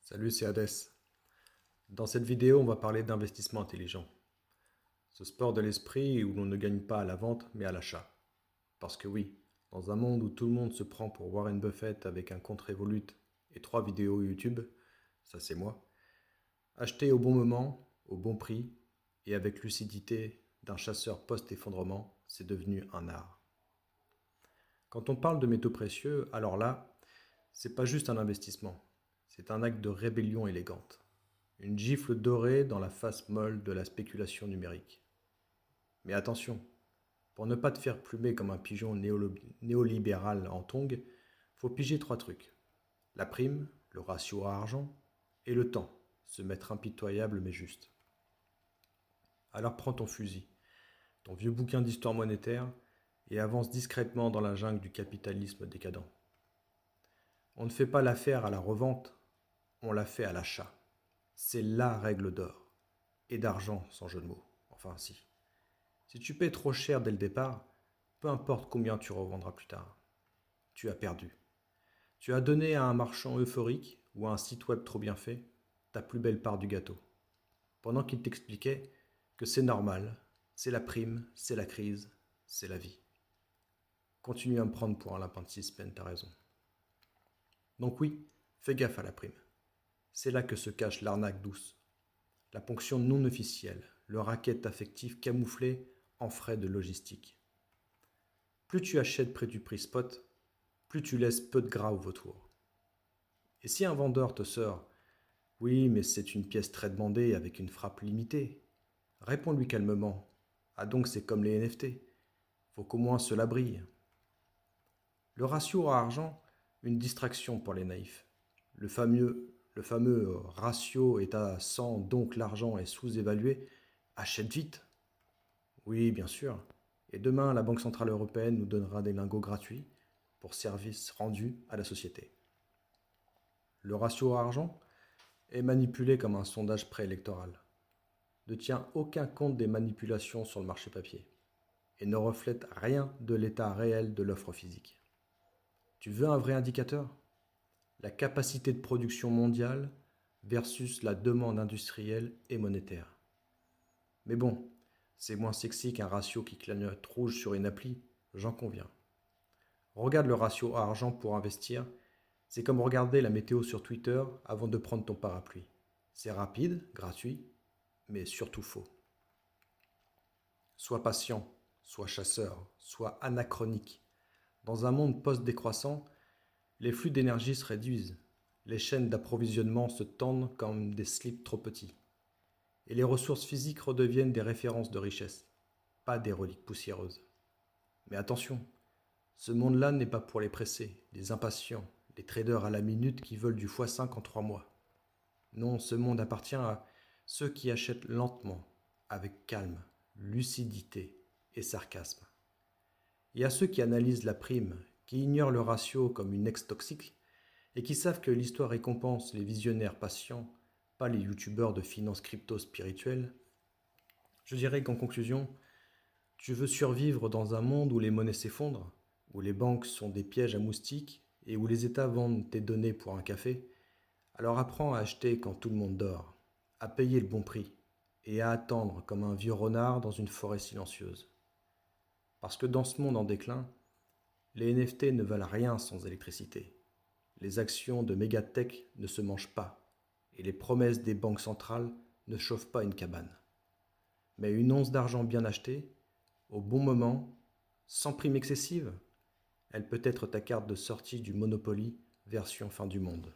Salut, c'est Hadès. Dans cette vidéo, on va parler d'investissement intelligent. Ce sport de l'esprit où l'on ne gagne pas à la vente, mais à l'achat. Parce que oui, dans un monde où tout le monde se prend pour Warren Buffett avec un compte Revolut et 3 vidéos YouTube, ça c'est moi, acheter au bon moment, au bon prix et avec lucidité d'un chasseur post-effondrement, c'est devenu un art. Quand on parle de métaux précieux, alors là, c'est pas juste un investissement, c'est un acte de rébellion élégante. Une gifle dorée dans la face molle de la spéculation numérique. Mais attention, pour ne pas te faire plumer comme un pigeon néolibéral en tongs, faut piger 3 trucs. La prime, le ratio à argent, et le temps, se mettre impitoyable mais juste. Alors prends ton fusil, ton vieux bouquin d'histoire monétaire, et avance discrètement dans la jungle du capitalisme décadent. On ne fait pas l'affaire à la revente, on la fait à l'achat. C'est la règle d'or. Et d'argent, sans jeu de mots. Enfin, si. Si tu paies trop cher dès le départ, peu importe combien tu revendras plus tard. Tu as perdu. Tu as donné à un marchand euphorique ou à un site web trop bien fait ta plus belle part du gâteau. Pendant qu'il t'expliquait que c'est normal, c'est la prime, c'est la crise, c'est la vie. Continue à me prendre pour un lapin de 6 semaines, t'as raison. Donc oui, fais gaffe à la prime. C'est là que se cache l'arnaque douce. La ponction non officielle, le racket affectif camouflé en frais de logistique. Plus tu achètes près du prix spot, plus tu laisses peu de gras au vautour. Et si un vendeur te sort « Oui, mais c'est une pièce très demandée avec une frappe limitée », réponds-lui calmement « Ah donc c'est comme les NFT, faut qu'au moins cela brille ». Le ratio à argent, une distraction pour les naïfs. Le fameux ratio est à 100, donc l'argent est sous-évalué. Achète vite. Oui, bien sûr. Et demain, la Banque Centrale Européenne nous donnera des lingots gratuits pour services rendus à la société. Le ratio à argent est manipulé comme un sondage préélectoral. Ne tient aucun compte des manipulations sur le marché papier et ne reflète rien de l'état réel de l'offre physique. Tu veux un vrai indicateur ? La capacité de production mondiale versus la demande industrielle et monétaire. Mais bon, c'est moins sexy qu'un ratio qui clignote rouge sur une appli, j'en conviens. Regarde le ratio à argent pour investir, c'est comme regarder la météo sur Twitter avant de prendre ton parapluie. C'est rapide, gratuit, mais surtout faux. Sois patient, sois chasseur, sois anachronique. Dans un monde post-décroissant, les flux d'énergie se réduisent, les chaînes d'approvisionnement se tendent comme des slips trop petits, et les ressources physiques redeviennent des références de richesse, pas des reliques poussiéreuses. Mais attention, ce monde-là n'est pas pour les pressés, les impatients, les traders à la minute qui veulent du x5 en 3 mois. Non, ce monde appartient à ceux qui achètent lentement, avec calme, lucidité et sarcasme. Et à ceux qui analysent la prime, qui ignorent le ratio comme une ex-toxique, et qui savent que l'histoire récompense les visionnaires patients, pas les youtubeurs de finances crypto spirituelles, je dirais qu'en conclusion, tu veux survivre dans un monde où les monnaies s'effondrent, où les banques sont des pièges à moustiques et où les États vendent tes données pour un café, alors apprends à acheter quand tout le monde dort, à payer le bon prix et à attendre comme un vieux renard dans une forêt silencieuse. Parce que dans ce monde en déclin, les NFT ne valent rien sans électricité. Les actions de mégatech ne se mangent pas, et les promesses des banques centrales ne chauffent pas une cabane. Mais une once d'argent bien achetée, au bon moment, sans prime excessive, elle peut être ta carte de sortie du Monopoly version fin du monde.